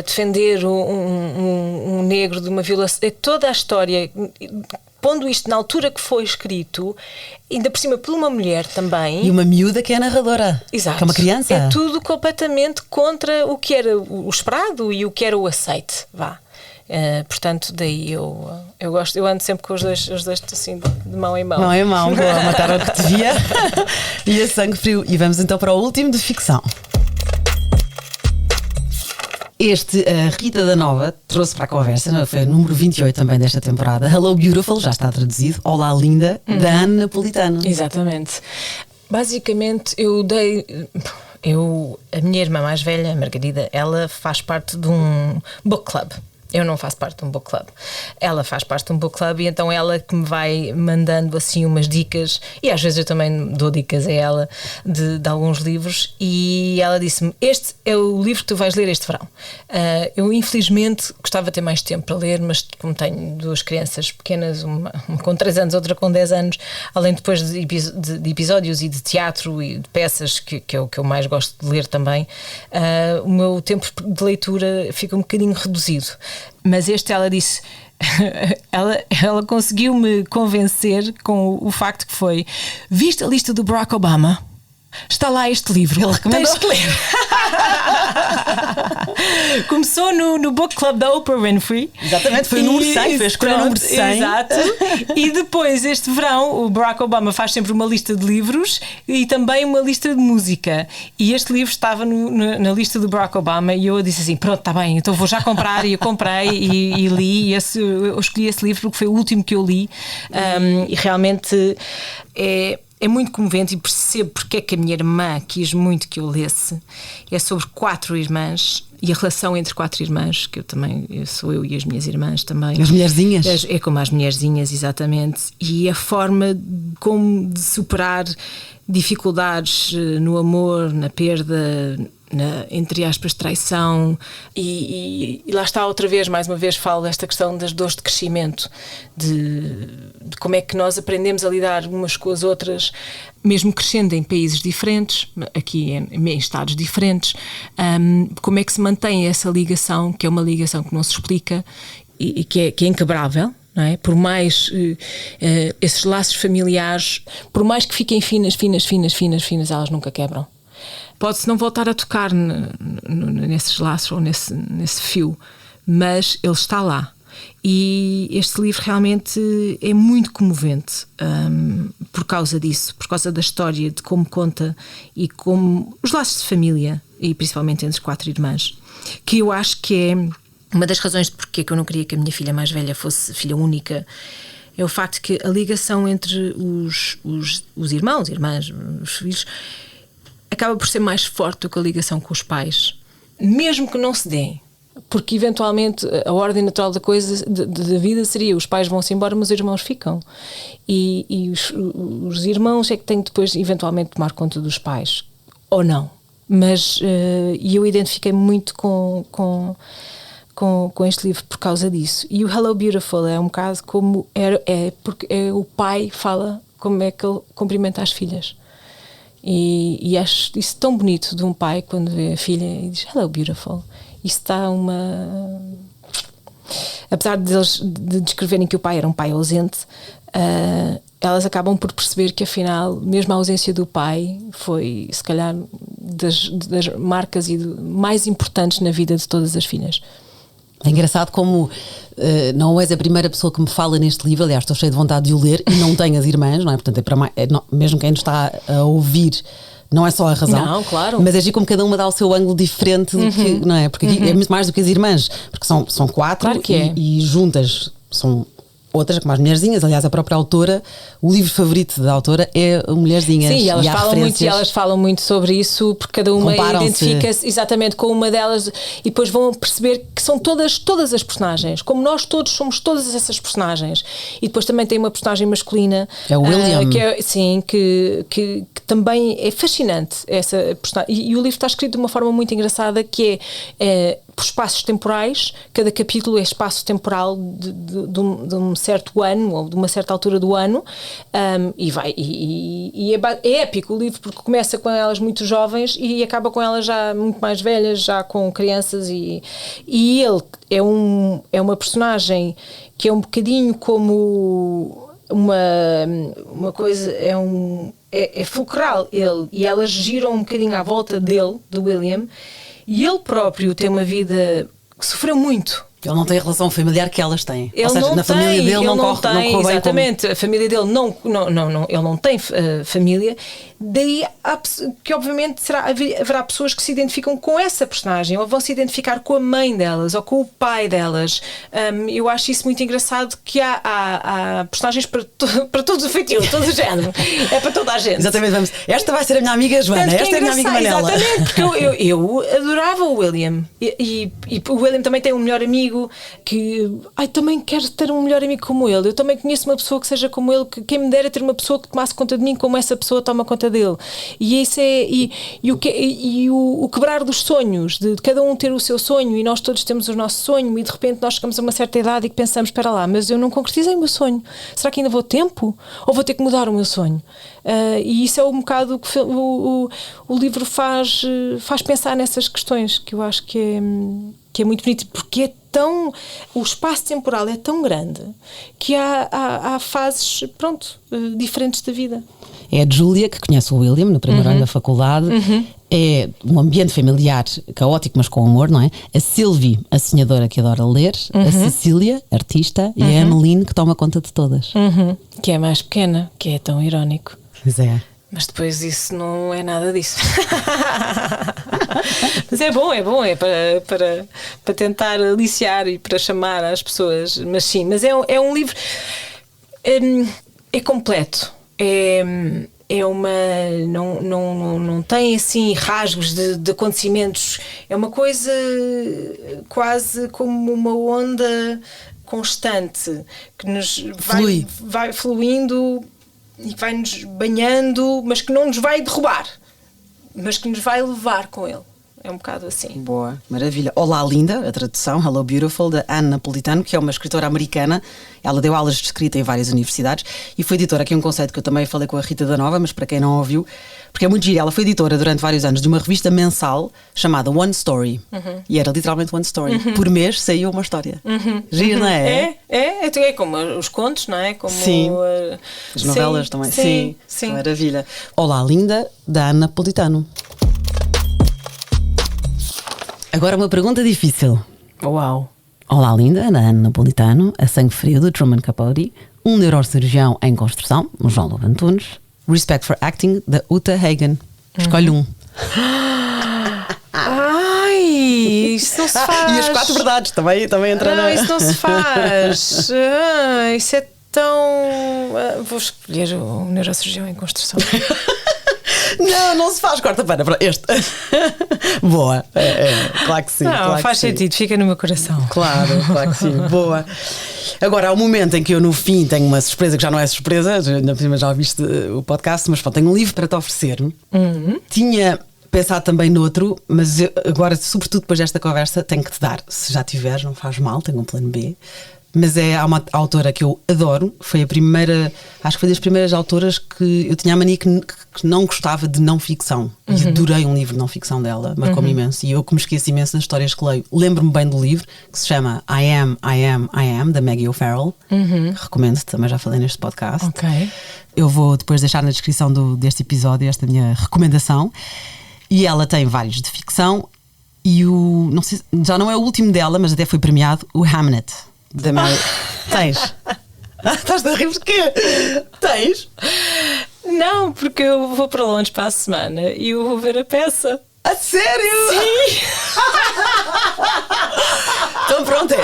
defender um negro de uma violação. Toda a história, pondo isto na altura que foi escrito, ainda por cima por uma mulher também. E uma miúda que é narradora. Exato. Que é uma criança. É tudo completamente contra o que era o esperado e o que era o aceite. Portanto, daí eu gosto, eu ando sempre com os dois assim, de mão em mão. Mão em mão, boa, Mataram a Cotovia e a Sangue Frio. E vamos então para o último de ficção. Este, a Rita da Nova trouxe para a conversa, foi o número 28 também desta temporada. Hello Beautiful, já está traduzido. Olá Linda, da Ana Napolitano. Exatamente. Basicamente, a minha irmã mais velha, a Margarida, ela faz parte de um book club. Eu não faço parte de um book club. Ela faz parte de um book club, e então ela que me vai mandando assim umas dicas, e às vezes eu também dou dicas a ela de alguns livros, e ela disse-me: este é o livro que tu vais ler este verão. Eu infelizmente gostava de ter mais tempo para ler, mas como tenho 2 crianças pequenas, uma com 3 anos, outra com 10 anos, além depois de episódios e de teatro e de peças, que é o que eu mais gosto de ler também, o meu tempo de leitura fica um bocadinho reduzido. Mas ela disse, ela conseguiu-me convencer com o facto que foi: viste a lista do Barack Obama? Está lá este livro, ele recomendou. Tens que ler. Começou no Book Club da Oprah Winfrey. Exatamente, foi o número 100, foi a escolha número 100. Exato. E depois, este verão, o Barack Obama faz sempre uma lista de livros e também uma lista de música. E este livro estava na lista do Barack Obama, e eu disse assim: pronto, está bem, então vou já comprar. E eu comprei e li. Eu escolhi esse livro porque foi o último que eu li. E realmente é muito comovente, e percebo porque é que a minha irmã quis muito que eu lesse. É sobre 4 irmãs e a relação entre 4 irmãs, que sou eu e as minhas irmãs também. As mulherzinhas. É como as mulherzinhas, exatamente. E a forma de superar dificuldades no amor, na perda, entre aspas, traição, e lá está outra vez, mais uma vez falo desta questão das dores de crescimento, de como é que nós aprendemos a lidar umas com as outras, mesmo crescendo em países diferentes, aqui em estados diferentes, como é que se mantém essa ligação, que é uma ligação que não se explica e que é inquebrável, não é? Por mais esses laços familiares, por mais que fiquem finas, elas nunca quebram. Pode-se não voltar a tocar nesses laços ou nesse fio, mas ele está lá. E este livro realmente é muito comovente por causa disso, por causa da história, de como conta e como os laços de família, e principalmente entre 4 irmãs, que eu acho que é uma das razões de porque eu não queria que a minha filha mais velha fosse filha única. É o facto que a ligação entre os irmãos, irmãs, os filhos, acaba por ser mais forte do que a ligação com os pais, mesmo que não se deem, porque eventualmente a ordem natural da coisa, da vida, seria: os pais vão-se embora, mas os irmãos ficam, e os irmãos é que têm que depois eventualmente tomar conta dos pais, ou não. Mas eu identifiquei muito com este livro por causa disso. E o Hello Beautiful é um caso como porque o pai fala como é que ele cumprimenta as filhas. E acho isso tão bonito de um pai quando vê a filha e diz Hello Beautiful. Isso está apesar de descreverem que o pai era um pai ausente, elas acabam por perceber que afinal mesmo a ausência do pai foi se calhar das marcas mais importantes na vida de todas as filhas. É engraçado como não és a primeira pessoa que me fala neste livro. Aliás, estou cheia de vontade de o ler e não tenho as irmãs, não é? Portanto, mesmo quem nos está a ouvir, não é só a razão. Não, claro. Mas agir como cada uma dá o seu ângulo diferente do que, não é? Porque aqui é muito mais do que as irmãs, porque são 4, claro que é. E juntas são outras, como as Mulherzinhas. Aliás, a própria autora, o livro favorito da autora é a Mulherzinhas. Sim, elas falam muito sobre isso, porque cada uma identifica-se exatamente com uma delas, e depois vão perceber que são todas as personagens, como nós todos somos todas essas personagens. E depois também tem uma personagem masculina, é o William, que também é fascinante, essa personagem. E o livro está escrito de uma forma muito engraçada, que é por espaços temporais. Cada capítulo é espaço temporal de um certo ano, ou de uma certa altura do ano, e é épico o livro, porque começa com elas muito jovens e acaba com elas já muito mais velhas, já com crianças, e ele é uma personagem que é um bocadinho como uma coisa, é fulcral, e elas giram um bocadinho à volta dele, do William. E ele próprio tem uma vida que sofreu muito. Ele não tem a relação familiar que elas têm. Ele, ou seja, não na tem, família dele não corre bem. Exatamente, a família dele ele não tem família. Daí que obviamente haverá pessoas que se identificam com essa personagem, ou vão se identificar com a mãe delas ou com o pai delas. Eu acho isso muito engraçado, que há personagens para todo o feitio, todo o género. É para toda a gente. Exatamente, esta vai ser a minha amiga Joana, esta é a minha amiga Manela. Exatamente, porque eu adorava o William, e o William também tem um melhor amigo que também quero ter um melhor amigo como ele. Eu também conheço uma pessoa que seja como ele, que quem me dera ter uma pessoa que tomasse conta de mim como essa pessoa toma conta dele. E isso o quebrar dos sonhos, de cada um ter o seu sonho, e nós todos temos o nosso sonho, e de repente nós chegamos a uma certa idade e pensamos, espera lá, mas eu não concretizei o meu sonho, será que ainda vou tempo? Ou vou ter que mudar o meu sonho? E isso é um bocado que o livro faz pensar nessas questões, que eu acho que é muito bonito, porque o espaço temporal é tão grande que há fases, diferentes da vida. É a Júlia que conhece o William no primeiro ano da faculdade. É um ambiente familiar caótico, mas com amor, não é? A Sylvie, a sonhadora que adora ler. A Cecília, artista. E a Emmeline, que toma conta de todas. Que é mais pequena, que é tão irónico. Pois é. Mas depois isso não é nada disso. Mas é bom, é para tentar aliciar e para chamar as pessoas. Mas sim, mas é um livro, é completo. Não tem assim rasgos de acontecimentos. É uma coisa quase como uma onda constante que nos vai fluindo e vai-nos banhando, mas que não nos vai derrubar, mas que nos vai levar com ele. É um bocado assim. Boa, maravilha. Olá, linda, a tradução, Hello Beautiful, da Anne Napolitano, que é uma escritora americana. Ela deu aulas de escrita em várias universidades e foi editora, aqui um conceito que eu também falei com a Rita da Nova, mas para quem não ouviu, porque é muito giro, ela foi editora durante vários anos de uma revista mensal chamada One Story. E era literalmente One Story. Por mês saía uma história. Giro, não é? É como os contos, não é? Como sim. As novelas também. Sim. Maravilha. Olá, linda, da Anne Napolitano. Agora uma pergunta difícil. Uau! Olá, linda, da Anne Napolitano, a sangue frio de Truman Capote, um neurocirurgião em construção, o João Lobo Antunes, Respect for Acting, da Uta Hagen. Escolhe um. Ai, isso não se faz. E as 4 verdades também entra não, na... isso não se faz. Isso é tão... vou escolher o neurocirurgião em construção. Não se faz, corta para este. Boa, claro que sim. Não, claro faz sentido, fica no meu coração. Claro que sim, boa. Agora, há um momento em que eu no fim tenho uma surpresa que já não é surpresa, ainda por cima já ouviste o podcast, mas pronto, tenho um livro para te oferecer. Tinha pensado também noutro, mas eu, agora, sobretudo depois desta conversa, tenho que te dar. Se já tiveres, não faz mal, tenho um plano B. Mas há uma autora que eu adoro, foi a primeira, acho que foi das primeiras autoras que eu tinha a mania que não gostava de não ficção. E adorei um livro de não ficção dela, marcou-me imenso. E eu que me esqueço imenso das histórias que leio. Lembro-me bem do livro, que se chama I Am, da Maggie O'Farrell. Recomendo-te, também já falei neste podcast. Ok. Eu vou depois deixar na descrição deste episódio esta minha recomendação. E ela tem vários de ficção. E não sei, já não é o último dela, mas até foi premiado, o Hamnet. Da Mary. Tens? Estás a rir porquê? Tens? Não, porque eu vou para Londres para a semana e eu vou ver a peça. A sério? Sim! Então pronto,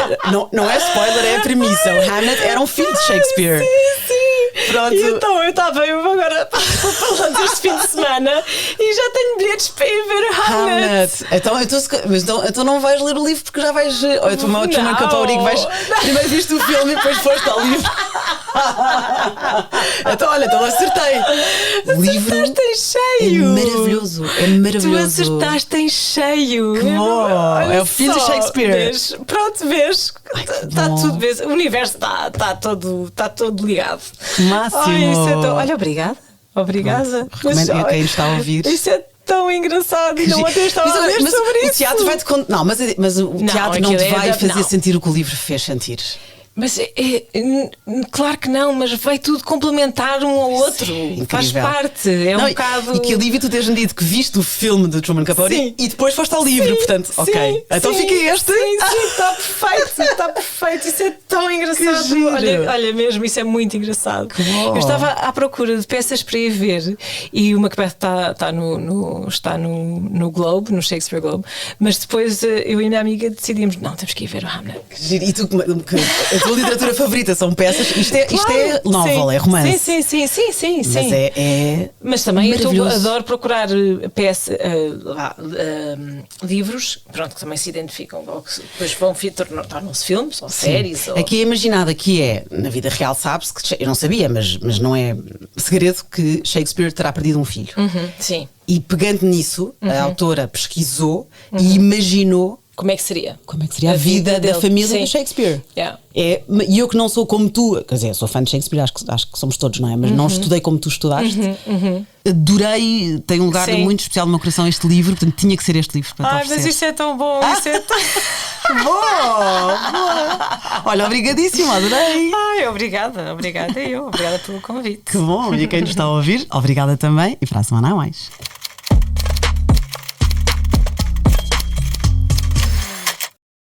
não é spoiler, é a premissa. O Hamlet era um filme de Shakespeare. Sim. Pronto. E então eu vou agora para Londres este fim de semana e já tenho bilhetes para ir ver o Hamlet. Então não vais ler o livro porque já vais. Olha, tu mal Truman Capote que vais. Primeiro viste o filme e depois foste ao livro. Então acertei. O livro em cheio. É maravilhoso. Tu acertaste em cheio. Que bom. É o filho de Shakespeare. Vês, pronto, vês. Está tudo, vês. O universo está todo ligado. Máximo. Ai, isso é tão... Olha, obrigada. Recomendo a quem está a ouvir. Isso é tão engraçado. E não ontem estava a ler sobre isso. O teatro vai-te contar. Não, mas o teatro não te vai fazer sentir o que o livro fez sentir. Mas claro que não, mas vai tudo complementar um ao outro. Sim, faz parte. Um bocado. E que alívio tu teres dito que viste o filme de Truman Capote e depois foste ao livro, portanto, ok. Então fica este. Sim, está perfeito. Isso é tão engraçado. Olha mesmo, isso é muito engraçado. Eu estava à procura de peças para ir ver e o Macbeth está no Globe, no Shakespeare Globe, mas depois eu e a minha amiga decidimos, não, temos que ir ver o Hamlet. E tu, a tua literatura favorita são peças? Isto é novel, é romance. Sim. Mas mas também eu adoro procurar livros, pronto, que também se identificam, depois tornam-se filmes ou séries. Aqui é imaginada que na vida real sabe-se que, eu não sabia, mas não é segredo que Shakespeare terá perdido um filho. Sim. E pegando nisso, a autora pesquisou e imaginou como é que seria a vida da família de Shakespeare. Yeah. E eu que não sou como tu, quer dizer, sou fã de Shakespeare, acho que somos todos, não é? Mas não estudei como tu estudaste. Adorei, tem um lugar muito especial no meu coração este livro, portanto tinha que ser este livro para te oferecer. Mas isso é tão bom, isso é tão... Boa! Olha, obrigadíssima, adorei. Obrigada pelo convite. Que bom, e quem nos está a ouvir, obrigada também e para a semana há mais.